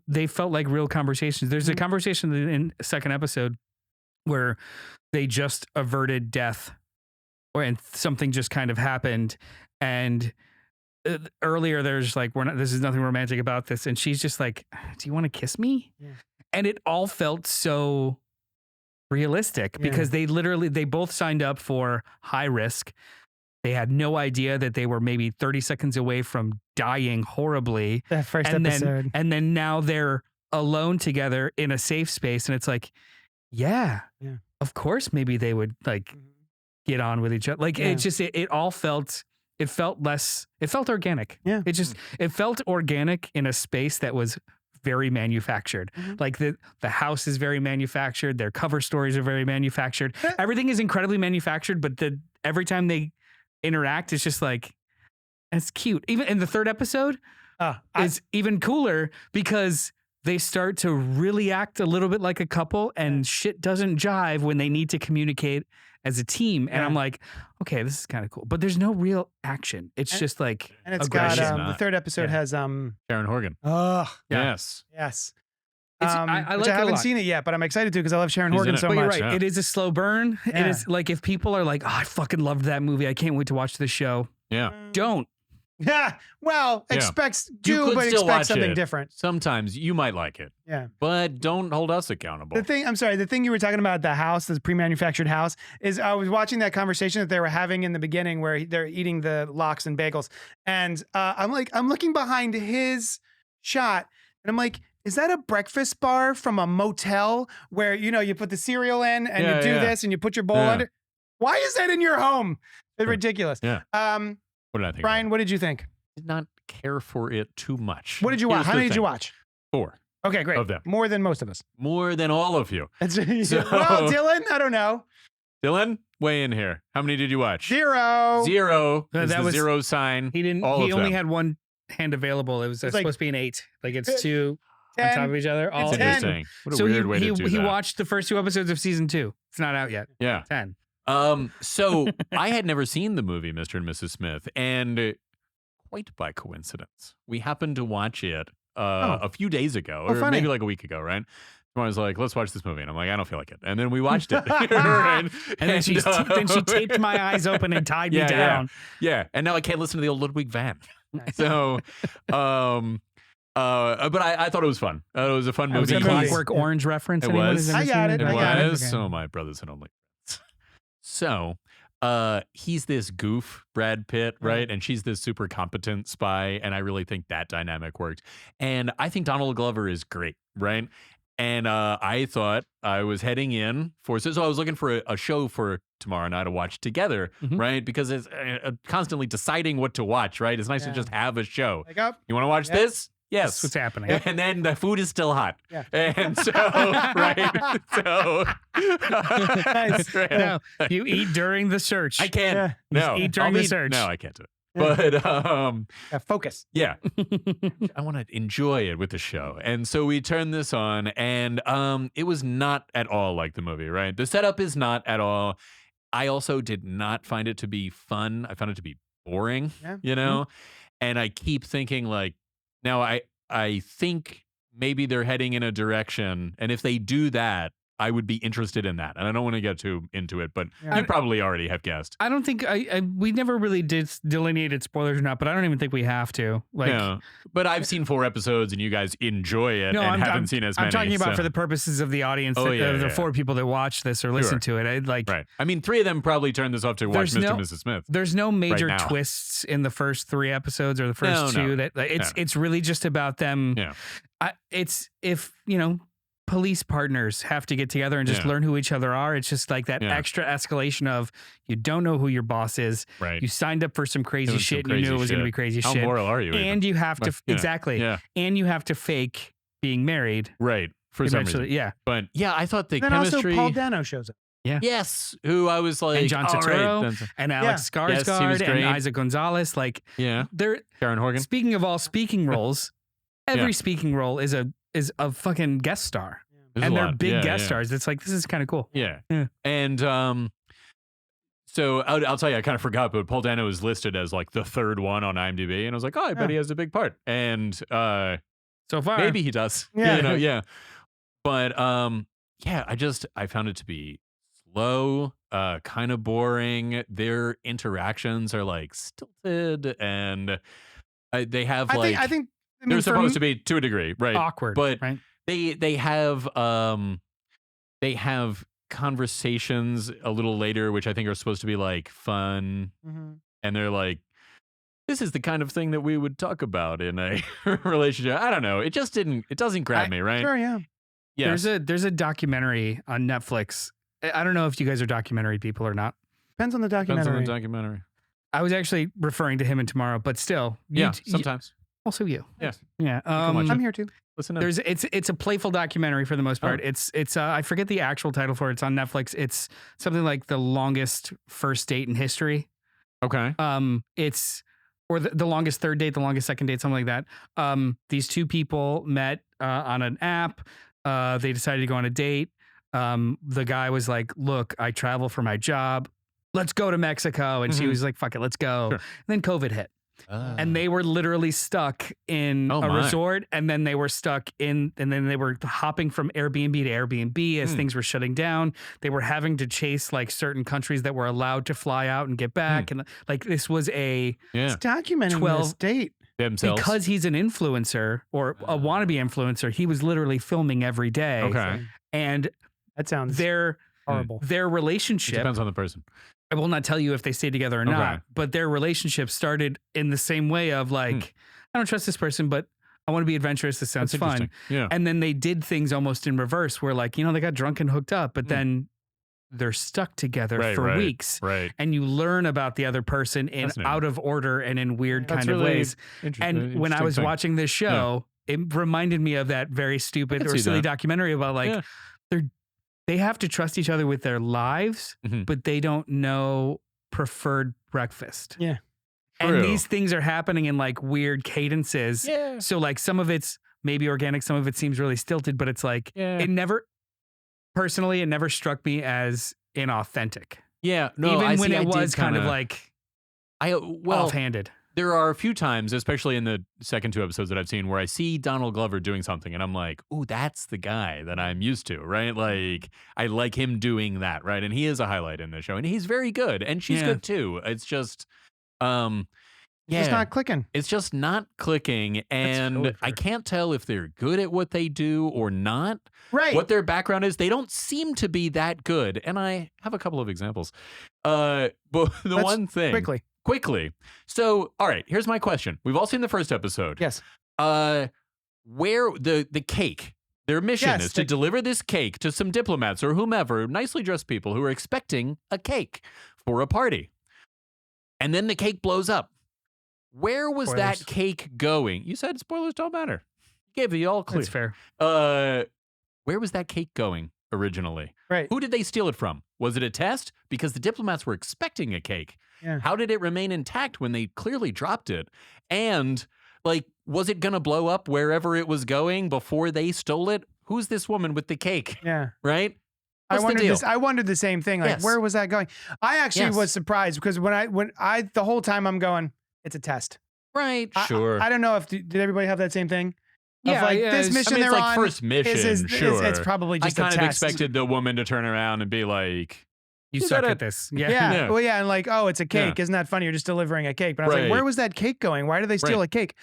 they felt like real conversations. There's a conversation in the second episode where they just averted death and something just kind of happened. And earlier there's like, this is nothing romantic about this. And she's just like, do you want to kiss me? Yeah. And it all felt so realistic because they both signed up for high risk. They had no idea that they were maybe 30 seconds away from dying horribly. That first episode. And then now they're alone together in a safe space. And it's like, yeah. Of course, maybe they would like get on with each other. Like it all felt, it felt organic. Yeah. It felt organic in a space that was very manufactured. Like the house is very manufactured. Their cover stories are very manufactured. Everything is incredibly manufactured, but every time they interact, it's just like, it's cute. Even in the third episode, is even cooler because they start to really act a little bit like a couple and shit doesn't jive when they need to communicate as a team. And I'm like, okay, this is kind of cool. But there's no real action. It's just like, and it's got, the third episode has, Sharon Horgan. Oh, yes. I haven't seen it yet, but I'm excited to because I love Sharon Horgan so much. You're right. Yeah. It is a slow burn. It is like if people are like, oh, I fucking loved that movie. I can't wait to watch this show. Yeah. Don't. Yeah. Well, expect something different. Sometimes you might like it. Yeah. But don't hold us accountable. The thing you were talking about, the house, this pre-manufactured house, is I was watching that conversation that they were having in the beginning where they're eating the lox and bagels. And I'm looking behind his shot and I'm like, is that a breakfast bar from a motel where, you put the cereal in and you do this and you put your bowl under? Why is that in your home? It's ridiculous. Yeah. What did I think? Brian, what did you think? Did not care for it too much. What did you watch? How many did you watch? 4. Okay, great. Of them. More than most of us. More than all of you. Well, Dylan, I don't know. Dylan, weigh in here. How many did you watch? 0. 0. That was 0 sign. He didn't. He only had one hand available. It was supposed to be an 8. Like it's 2 on top of each other. All interesting. What a weird way to do that. He watched the first 2 episodes of season 2. It's not out yet. Yeah. 10. So I had never seen the movie Mr. and Mrs. Smith, and quite by coincidence, we happened to watch it a few days ago, or maybe like a week ago, right? I was like, let's watch this movie. And I'm like, I don't feel like it. And then we watched it. Right? And then she taped my eyes open and tied me down. Yeah. And now I can't listen to the old Ludwig van. So, but I thought it was fun. It was a fun movie. Was a Clockwork Orange reference. It was. I got it. It was. Okay. So my brothers and only. So, he's this goof, Brad Pitt, right? And she's this super competent spy. And I really think that dynamic worked. And I think Donald Glover is great, right? And I thought I was heading in so I was looking for a show for tomorrow night to watch together, right? Because it's constantly deciding what to watch, right? It's nice to just have a show. Wake up. You want to watch this? Yes. That's what's happening. And then the food is still hot. Yeah. And so, right. So, nice. No, you eat during the search. I can't. No. Eat during the search. No, I can't do it. But focus. Yeah. I want to enjoy it with the show. And so we turned this on and it was not at all like the movie, right? The setup is not at all. I also did not find it to be fun. I found it to be boring, And I keep thinking like, now I think maybe they're heading in a direction, and if they do that, I would be interested in that. And I don't want to get too into it, but you probably already have guessed. I don't think we never really delineated spoilers or not, but I don't even think we have to. Like, but I've seen 4 episodes and you guys enjoy it haven't seen as many. I'm talking about for the purposes of the audience, the 4 people that watch this or listen to it. Right. I mean, 3 of them probably turned this off to watch Mr. and Mrs. Smith. There's no major twists in the first 3 episodes or the first 2. It's really just about them. Yeah. It's if, police partners have to get together and just learn who each other are. It's just like that extra escalation of you don't know who your boss is. Right. You signed up for some crazy Doing shit. some And you knew it crazy was going to shit. be crazy How shit. moral are you? And even? you have to exactly. Yeah. And you have to fake being married. Right. For some reason. Yeah. But yeah, I thought the Then chemistry. also Paul Dano shows up. Yeah. Yes. Who I was like, And John all Turturro right, and Alex Yes, he was Skarsgård great. and Isaac Gonzalez. Like, yeah. they're Sharon Horgan. speaking of all speaking roles, every speaking role is a fucking guest star. There's And a they're lot. big guest stars. It's like, this is kind of cool. Yeah. Yeah. And so I'll tell you, I kind of forgot, but Paul Dano is listed as like the third one on IMDb, and I was like, oh, I bet he has a big part. And So far. maybe he does. Yeah. But I found it to be slow, kind of boring. Their interactions are like stilted, and they have I think they're supposed to be to a degree, right? Awkward. But right? they have conversations a little later, which I think are supposed to be like fun, and they're like, this is the kind of thing that we would talk about in a relationship. I don't know. It doesn't grab me, right? Sure, yeah. Yes. There's a documentary on Netflix. I don't know if you guys are documentary people or not. Depends on the Depends documentary. on the documentary. I was actually referring to him in Tomorrow, but still. Sometimes. Also you. Yeah. Yeah. can watch I'm here too. Listen up. It's a playful documentary for the most part. It's I forget the actual title for it. It's on Netflix. It's something like the longest first date in history. Okay. It's or the longest third date, the longest second date, something like that. These two people met on an app. They decided to go on a date. The guy was like, "Look, I travel for my job. Let's go to Mexico." And she was like, "Fuck it, let's go." Sure. And then COVID hit. And they were literally stuck in a resort, and then they were and then they were hopping from Airbnb to Airbnb as things were shutting down. They were having to chase like certain countries that were allowed to fly out and get back. And like, this was It's documenting 12 this date. themselves. because he's an influencer or a wannabe influencer, he was literally filming every day. Okay. And That sounds their horrible. their It relationship, depends on the person. I will not tell you if they stayed together or not, but their relationship started in the same way of like, I don't trust this person, but I want to be adventurous. This sounds That's fun. interesting. Yeah. And then they did things almost in reverse where like, they got drunk and hooked up, but then they're stuck together for weeks. Right. And you learn about the other person in Fascinating. out of order and in weird That's kind of really ways. And when I was interesting watching this show, it reminded me of that very stupid I can or see silly that. documentary about like, they have to trust each other with their lives, but they don't know preferred breakfast. Yeah. True. And these things are happening in like weird cadences. Yeah. So like some of it's maybe organic, some of it seems really stilted, but it's like, it never struck me as inauthentic. Yeah. No, Even I when see, it I was did kind of kinda- like well, offhanded. there are a few times, especially in the second two episodes that I've seen, where I see Donald Glover doing something and I'm like, ooh, that's the guy that I'm used to, right? Like, I like him doing that, right? And he is a highlight in the show, and he's very good, and she's good too. It's just, It's not clicking. It's just not clicking, and totally I fair. can't tell if they're good at what they do or not. Right. What their background is, they don't seem to be that good, and I have a couple of examples. But the Let's one thing, quickly. So, all right, here's my question. We've all seen the first episode. Yes. Where the cake, their mission is to deliver this cake to some diplomats or whomever, nicely dressed people who are expecting a cake for a party. And then the cake blows up. Where was Spoilers. that cake going? You said spoilers don't matter. You gave the all clear. That's fair. Where was that cake going originally? Right. Who did they steal it from? Was it a test? Because the diplomats were expecting a cake. Yeah. How did it remain intact when they clearly dropped it? And like, was it going to blow up wherever it was going before they stole it? Who's this woman with the cake? Yeah. Right? What's the wondered deal? this. I wondered the same thing. Like, Yes. where was that going? I actually Yes. was surprised because when I the whole time I'm going, it's a test. Right. I- Sure. I don't know if did everybody have that same thing? Of Yeah, like yeah, this it's- mission I mean, it's they're like on first mission, sure. it's probably I just a kind of test. expected the woman to turn around and be like, You You suck said at it. this. Yeah. Yeah. Well, yeah. And like, oh, it's a cake. Yeah. Isn't that funny? You're just delivering a cake. But I was Right. like, where was that cake going? Why did they steal Right. a cake?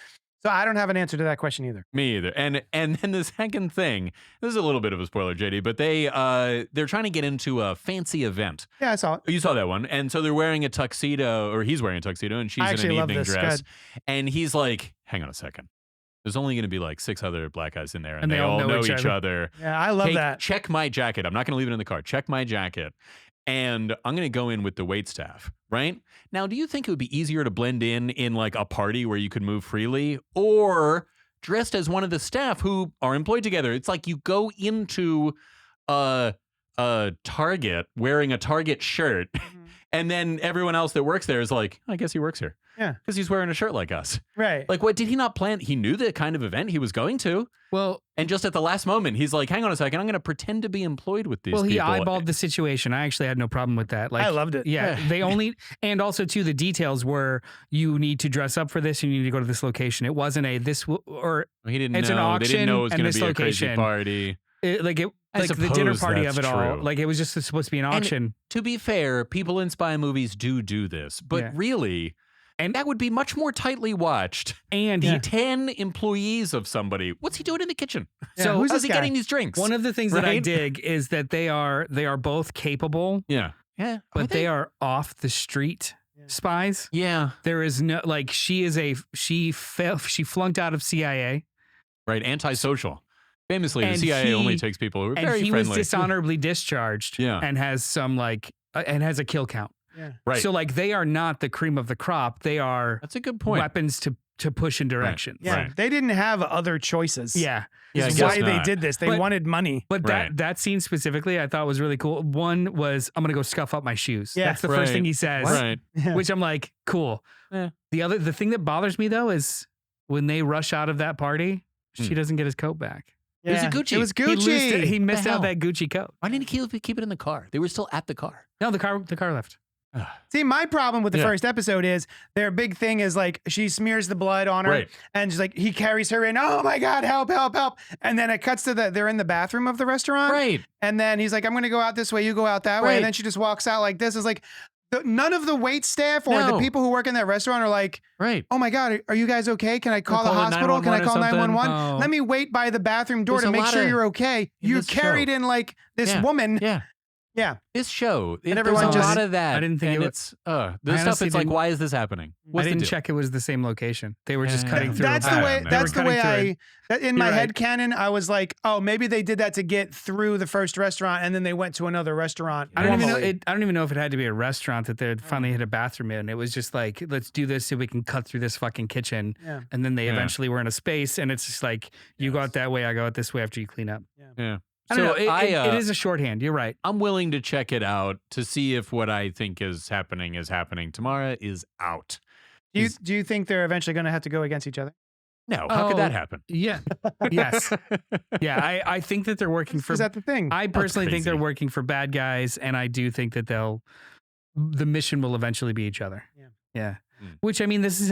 So I don't have an answer to that question either. me either. And then the second thing, this is a little bit of a spoiler, JD, but they're trying to get into a fancy event. Yeah, I saw it. You saw that one. And so they're wearing a tuxedo, or he's wearing a tuxedo, and she's I in actually an love evening this. dress. Good. And he's like, hang on a second. There's only going to be like 6 other black guys in there, and And they all know each other. other. Yeah, I love Hey, that. check my jacket. I'm not going to leave it in the car. Check my jacket. And I'm going to go in with the wait staff, right? Now, do you think it would be easier to blend in like a party where you could move freely, or dressed as one of the staff who are employed together? It's like you go into a Target wearing a Target shirt, and then everyone else that works there is like, I guess he works here. Yeah. Because he's wearing a shirt like us. Right. Like, what did he not plan? He knew the kind of event he was going to. Well, And just at the last moment, he's like, hang on a second, I'm going to pretend to be employed with these well, he people. eyeballed the situation. I actually had no problem with that. Like, I loved it. Yeah, they only, and also too, the details were you need to dress up for this. You need to go to this location. It wasn't a this or He didn't it's know. an They auction didn't know it was and going to this be a crazy location. party. like I the dinner suppose party of that's it all. true. Like it was just supposed to be an auction. To be fair, people in spy movies do this. But Yeah. really, and that would be much more tightly watched. And Yeah. 10 employees of somebody. What's he doing in the kitchen? Yeah, So who's How's this he guy? getting these drinks? one of the things that I Right? dig is that they are both capable, Yeah. Yeah. but they are off the street Yeah. spies. Yeah. There is no like she flunked out of CIA. Right. Antisocial. Famously, the And CIA only he- takes people who are And very he friendly. was dishonorably discharged. Yeah. And has some like and has a kill count. Yeah. Right. So like they are not the cream of the crop. They are That's a good point. weapons to push in directions. Yeah. Right. They didn't have other choices. Yeah. Yeah, I This is guess why they not. did this. They But- wanted money. But Right. that scene specifically I thought was really cool. One was I'm gonna go scuff up my shoes. Yeah. That's the Right. first thing he says. Right. Yeah. Which I'm like, cool. Yeah. The thing that bothers me though is when they rush out of that party, she doesn't get his coat back. It was a Yeah. Gucci. It was He, Gucci. he missed hell? out that Gucci coat. Why didn't he keep it in the car? They were still at the car. No, the car left. See, my problem with the Yeah. first episode is their big thing is like she smears the blood on her, Right. and she's like he carries her in. Oh my God, help, help, help! And then it cuts to they're in the bathroom of the restaurant, Right. and then he's like, I'm gonna go out this way, you go out that way, Right. and then she just walks out like this. It's like none of the wait staff or the No. people who work in that restaurant are like, Right. oh my God, are you guys okay? Can I call the call a hospital? Can I 911 or call something? 911? Oh. Let me wait by the bathroom door There's to a make lot sure of- you're okay. in You this carried show. in like this Yeah. woman. Yeah. Yeah. This show, And there's everyone a just- lot of that. I didn't think and it it's the I stuff. honestly It's like, didn't- why is this happening? What's I the didn't deal? check it was the same location. They were just Yeah. cutting through. That's I the don't way. know. That's They the were way cutting through that in my You're head right. canon, I was like, oh, maybe they did that to get through the first restaurant, and then they went to another restaurant. I don't even know. normally. I don't even know if it had to be a restaurant that they finally hit a bathroom in. It was just like, let's do this so we can cut through this fucking kitchen. Yeah. And then they Yeah. eventually were in a space, and it's just like you go out that way, I go out this way after you clean up. Yeah. I don't So know. It I, is a shorthand. You're right. I'm willing to check it out to see if what I think is happening. Tamara is out. Do you think they're eventually going to have to go against each other? No, how could that Oh. happen? Yeah. Yes. Yeah. I think that they're working for. Is that the thing? I personally think they're crazy. working for bad guys, and I do think that the mission will eventually be each other. Yeah. Yeah. Mm. Which I mean, that's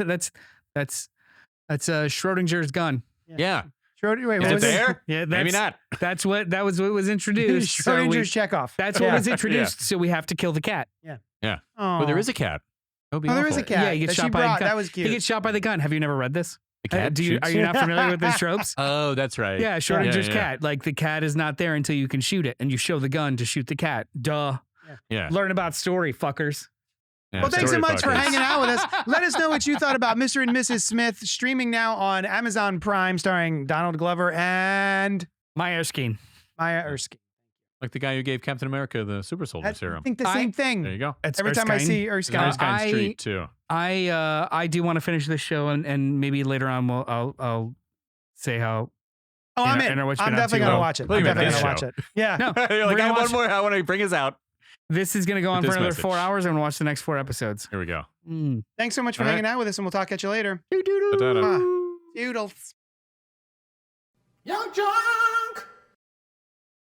Schrodinger's gun. Yeah. Schroeder, wait, Is what it was there? Yeah. Maybe not. That was what was introduced. so Schrodinger's Chekhov. that's what Yeah. was introduced. So we have to kill the cat. Oh, Well, there is a cat. That would be Oh, there is awful. a cat. Yeah, he gets that she shot by a brought. gun. That was He cute. gets shot by the gun. Have you never read this? The cat Are you shoots? not familiar with these tropes? Oh, that's right. Yeah, Schrodinger's yeah. cat. Like the cat is not there until you can shoot it, and you show the gun to shoot the cat. Duh. Yeah. Learn about story, fuckers. Yeah, Well, thanks so story much for fuckers. hanging out with us. Let us know what you thought about Mr. and Mrs. Smith, streaming now on Amazon Prime, starring Donald Glover and My Erskine. Maya Erskine. Like the guy who gave Captain America the super soldier I serum. think the I- same There thing. you go. It's Every time I Erskine. see There's Erskine. nice kind I- street too. I do want to finish this show, and maybe later on I'll say how. Oh, I'm and- in. and I'm what you've been up definitely to. going to Oh, watch it. well, I'm you meant definitely going this to watch it. Yeah. No, You're like, we're I have gonna one more. I want to bring us out. this is gonna go on With for this another message. 4 hours. I'm gonna watch the next 4 episodes. Here we go. Thanks so much for All right. hanging out with us, and we'll talk at you later. Ta-ta. Doodles. YUNKJunk!